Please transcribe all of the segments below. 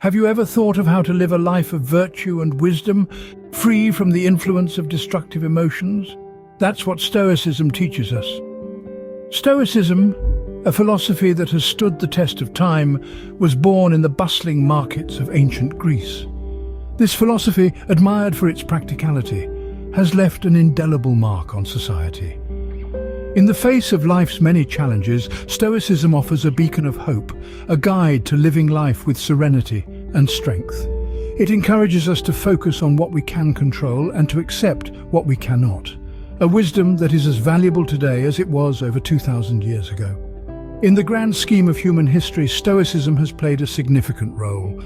Have you ever thought of how to live a life of virtue and wisdom, free from the influence of destructive emotions? That's what Stoicism teaches us. Stoicism, a philosophy that has stood the test of time, was born in the bustling markets of ancient Greece. This philosophy, admired for its practicality, has left an indelible mark on society. In the face of life's many challenges, Stoicism offers a beacon of hope, a guide to living life with serenity and strength. It encourages us to focus on what we can control and to accept what we cannot, a wisdom that is as valuable today as it was over 2,000 years ago. In the grand scheme of human history, Stoicism has played a significant role.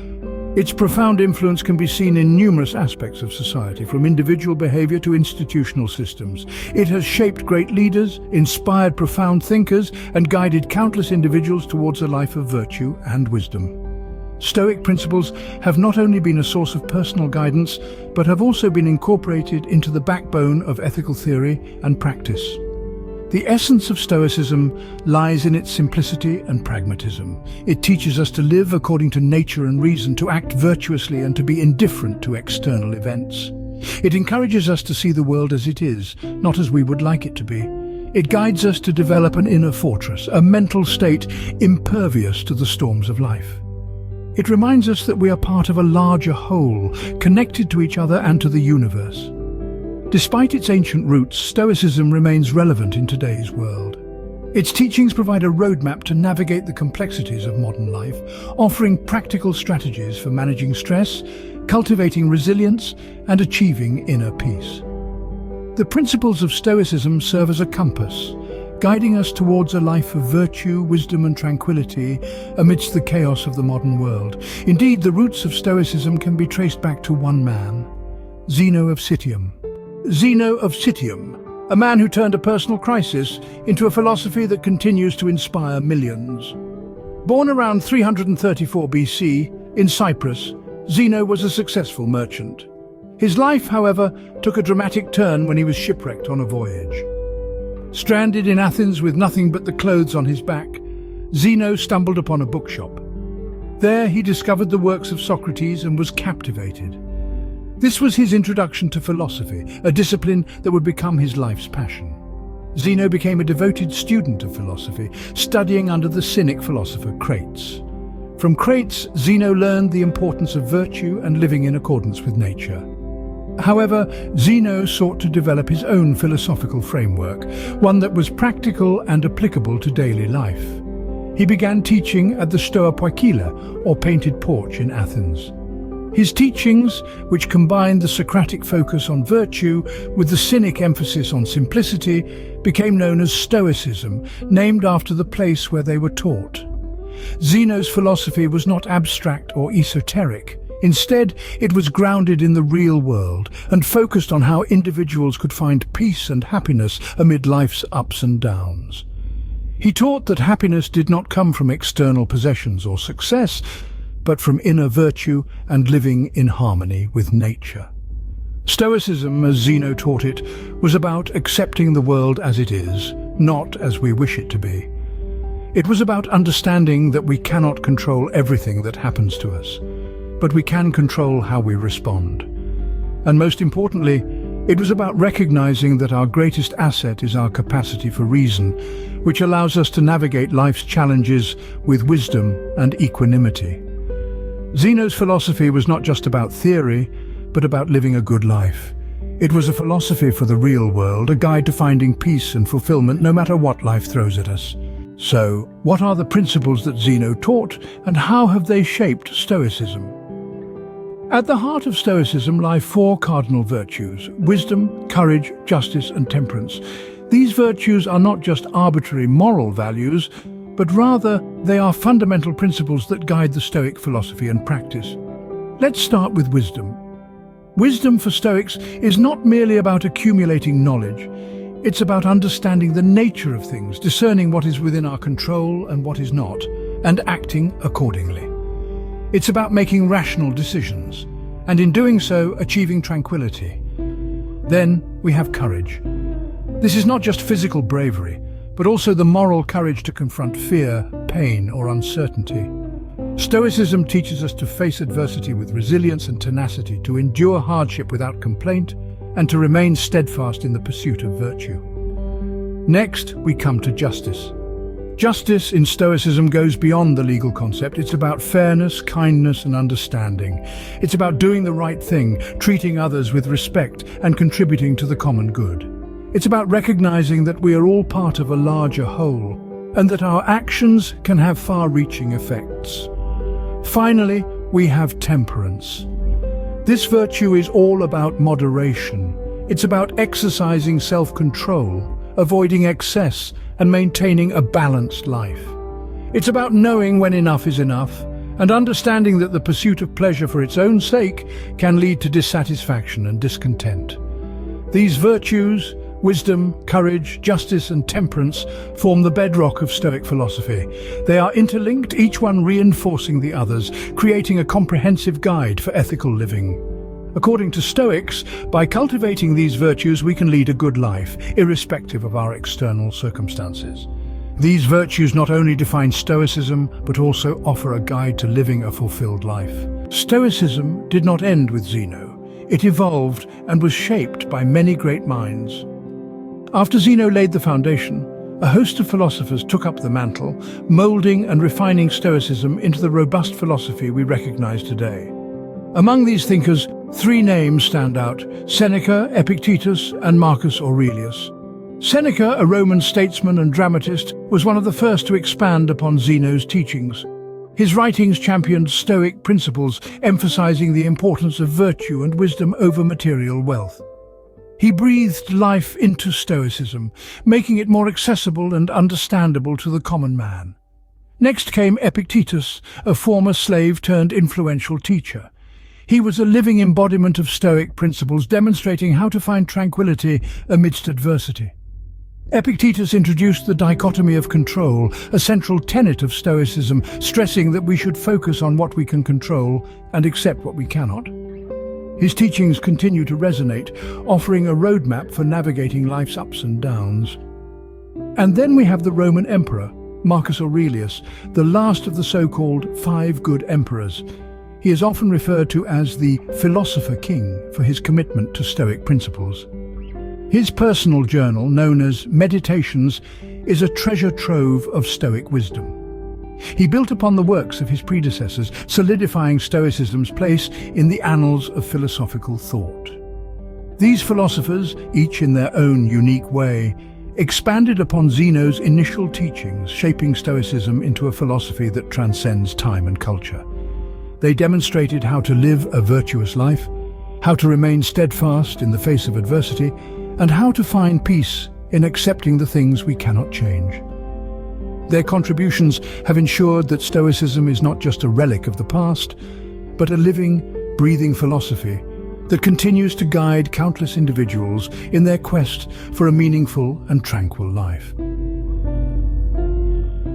Its profound influence can be seen in numerous aspects of society, from individual behavior to institutional systems. It has shaped great leaders, inspired profound thinkers, and guided countless individuals towards a life of virtue and wisdom. Stoic principles have not only been a source of personal guidance, but have also been incorporated into the backbone of ethical theory and practice. The essence of Stoicism lies in its simplicity and pragmatism. It teaches us to live according to nature and reason, to act virtuously and to be indifferent to external events. It encourages us to see the world as it is, not as we would like it to be. It guides us to develop an inner fortress, a mental state impervious to the storms of life. It reminds us that we are part of a larger whole, connected to each other and to the universe. Despite its ancient roots, Stoicism remains relevant in today's world. Its teachings provide a roadmap to navigate the complexities of modern life, offering practical strategies for managing stress, cultivating resilience, and achieving inner peace. The principles of Stoicism serve as a compass, guiding us towards a life of virtue, wisdom, and tranquility amidst the chaos of the modern world. Indeed, the roots of Stoicism can be traced back to one man, Zeno of Citium. Zeno of Citium, a man who turned a personal crisis into a philosophy that continues to inspire millions. Born around 334 BC in Cyprus, Zeno was a successful merchant. His life, however, took a dramatic turn when he was shipwrecked on a voyage. Stranded in Athens with nothing but the clothes on his back, Zeno stumbled upon a bookshop. There he discovered the works of Socrates and was captivated. This was his introduction to philosophy, a discipline that would become his life's passion. Zeno became a devoted student of philosophy, studying under the Cynic philosopher Crates. From Crates, Zeno learned the importance of virtue and living in accordance with nature. However, Zeno sought to develop his own philosophical framework, one that was practical and applicable to daily life. He began teaching at the Stoa Poikila, or painted porch in Athens. His teachings, which combined the Socratic focus on virtue with the Cynic emphasis on simplicity, became known as Stoicism, named after the place where they were taught. Zeno's philosophy was not abstract or esoteric. Instead, it was grounded in the real world and focused on how individuals could find peace and happiness amid life's ups and downs. He taught that happiness did not come from external possessions or success, but from inner virtue and living in harmony with nature. Stoicism, as Zeno taught it, was about accepting the world as it is, not as we wish it to be. It was about understanding that we cannot control everything that happens to us, but we can control how we respond. And most importantly, it was about recognizing that our greatest asset is our capacity for reason, which allows us to navigate life's challenges with wisdom and equanimity. Zeno's philosophy was not just about theory, but about living a good life. It was a philosophy for the real world, a guide to finding peace and fulfillment no matter what life throws at us. So, what are the principles that Zeno taught, and how have they shaped Stoicism? At the heart of Stoicism lie four cardinal virtues: wisdom, courage, justice, and temperance. These virtues are not just arbitrary moral values, but rather they are fundamental principles that guide the Stoic philosophy and practice. Let's start with wisdom. Wisdom for Stoics is not merely about accumulating knowledge. It's about understanding the nature of things, discerning what is within our control and what is not, and acting accordingly. It's about making rational decisions, and in doing so, achieving tranquility. Then we have courage. This is not just physical bravery, but also the moral courage to confront fear, pain, or uncertainty. Stoicism teaches us to face adversity with resilience and tenacity, to endure hardship without complaint, and to remain steadfast in the pursuit of virtue. Next, we come to justice. Justice in Stoicism goes beyond the legal concept. It's about fairness, kindness, and understanding. It's about doing the right thing, treating others with respect, and contributing to the common good. It's about recognizing that we are all part of a larger whole, and that our actions can have far-reaching effects. Finally, we have temperance. This virtue is all about moderation. It's about exercising self-control, avoiding excess, and maintaining a balanced life. It's about knowing when enough is enough, and understanding that the pursuit of pleasure for its own sake can lead to dissatisfaction and discontent. These virtues, wisdom, courage, justice, and temperance, form the bedrock of Stoic philosophy. They are interlinked, each one reinforcing the others, creating a comprehensive guide for ethical living. According to Stoics, by cultivating these virtues we can lead a good life, irrespective of our external circumstances. These virtues not only define Stoicism, but also offer a guide to living a fulfilled life. Stoicism did not end with Zeno. It evolved and was shaped by many great minds. After Zeno laid the foundation, a host of philosophers took up the mantle, molding and refining Stoicism into the robust philosophy we recognize today. Among these thinkers, three names stand out: Seneca, Epictetus, and Marcus Aurelius. Seneca, a Roman statesman and dramatist, was one of the first to expand upon Zeno's teachings. His writings championed Stoic principles, emphasizing the importance of virtue and wisdom over material wealth. He breathed life into Stoicism, making it more accessible and understandable to the common man. Next came Epictetus, a former slave turned influential teacher. He was a living embodiment of Stoic principles, demonstrating how to find tranquility amidst adversity. Epictetus introduced the dichotomy of control, a central tenet of Stoicism, stressing that we should focus on what we can control and accept what we cannot. His teachings continue to resonate, offering a roadmap for navigating life's ups and downs. And then we have the Roman emperor, Marcus Aurelius, the last of the so-called five good emperors. He is often referred to as the philosopher king for his commitment to Stoic principles. His personal journal, known as Meditations, is a treasure trove of Stoic wisdom. He built upon the works of his predecessors, solidifying Stoicism's place in the annals of philosophical thought. These philosophers, each in their own unique way, expanded upon Zeno's initial teachings, shaping Stoicism into a philosophy that transcends time and culture. They demonstrated how to live a virtuous life, how to remain steadfast in the face of adversity, and how to find peace in accepting the things we cannot change. Their contributions have ensured that Stoicism is not just a relic of the past, but a living, breathing philosophy that continues to guide countless individuals in their quest for a meaningful and tranquil life.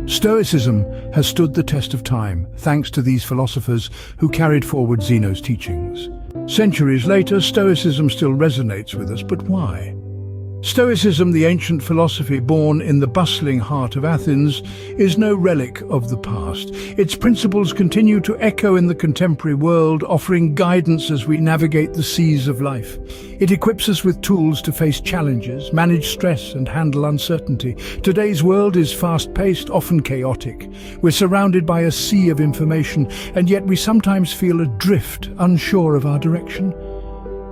Stoicism has stood the test of time, thanks to these philosophers who carried forward Zeno's teachings. Centuries later, Stoicism still resonates with us, but why? Stoicism, the ancient philosophy born in the bustling heart of Athens, is no relic of the past. Its principles continue to echo in the contemporary world, offering guidance as we navigate the seas of life. It equips us with tools to face challenges, manage stress, and handle uncertainty. Today's world is fast-paced, often chaotic. We're surrounded by a sea of information, and yet we sometimes feel adrift, unsure of our direction.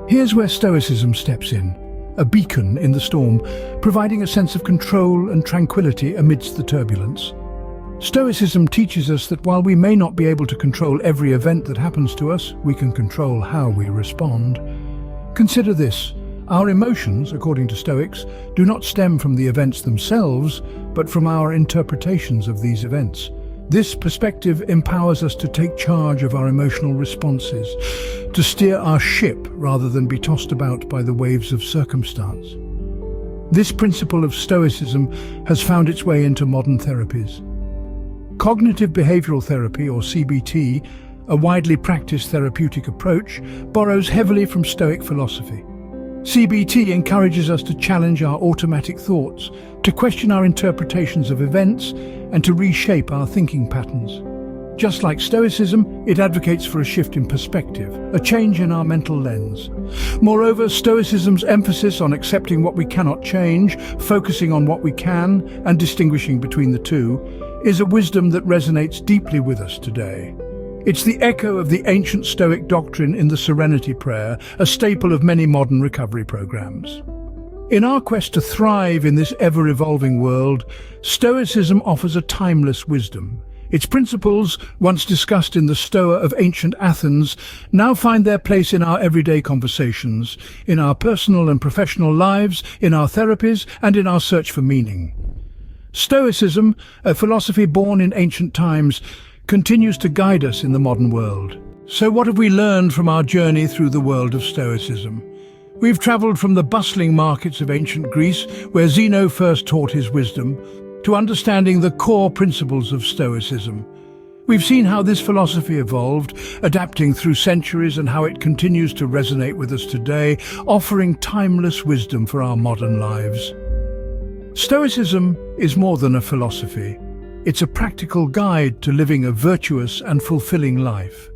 Here's where Stoicism steps in. A beacon in the storm, providing a sense of control and tranquility amidst the turbulence. Stoicism teaches us that while we may not be able to control every event that happens to us, we can control how we respond. Consider this: our emotions, according to Stoics, do not stem from the events themselves, but from our interpretations of these events. This perspective empowers us to take charge of our emotional responses, to steer our ship rather than be tossed about by the waves of circumstance. This principle of Stoicism has found its way into modern therapies. Cognitive behavioral therapy, or CBT, a widely practiced therapeutic approach, borrows heavily from Stoic philosophy. CBT encourages us to challenge our automatic thoughts, to question our interpretations of events, and to reshape our thinking patterns. Just like Stoicism, it advocates for a shift in perspective, a change in our mental lens. Moreover, Stoicism's emphasis on accepting what we cannot change, focusing on what we can, and distinguishing between the two, is a wisdom that resonates deeply with us today. It's the echo of the ancient Stoic doctrine in the Serenity Prayer, a staple of many modern recovery programs. In our quest to thrive in this ever-evolving world, Stoicism offers a timeless wisdom. Its principles, once discussed in the Stoa of ancient Athens, now find their place in our everyday conversations, in our personal and professional lives, in our therapies, and in our search for meaning. Stoicism, a philosophy born in ancient times, continues to guide us in the modern world. So what have we learned from our journey through the world of Stoicism? We've travelled from the bustling markets of ancient Greece, where Zeno first taught his wisdom, to understanding the core principles of Stoicism. We've seen how this philosophy evolved, adapting through centuries, and how it continues to resonate with us today, offering timeless wisdom for our modern lives. Stoicism is more than a philosophy. It's a practical guide to living a virtuous and fulfilling life.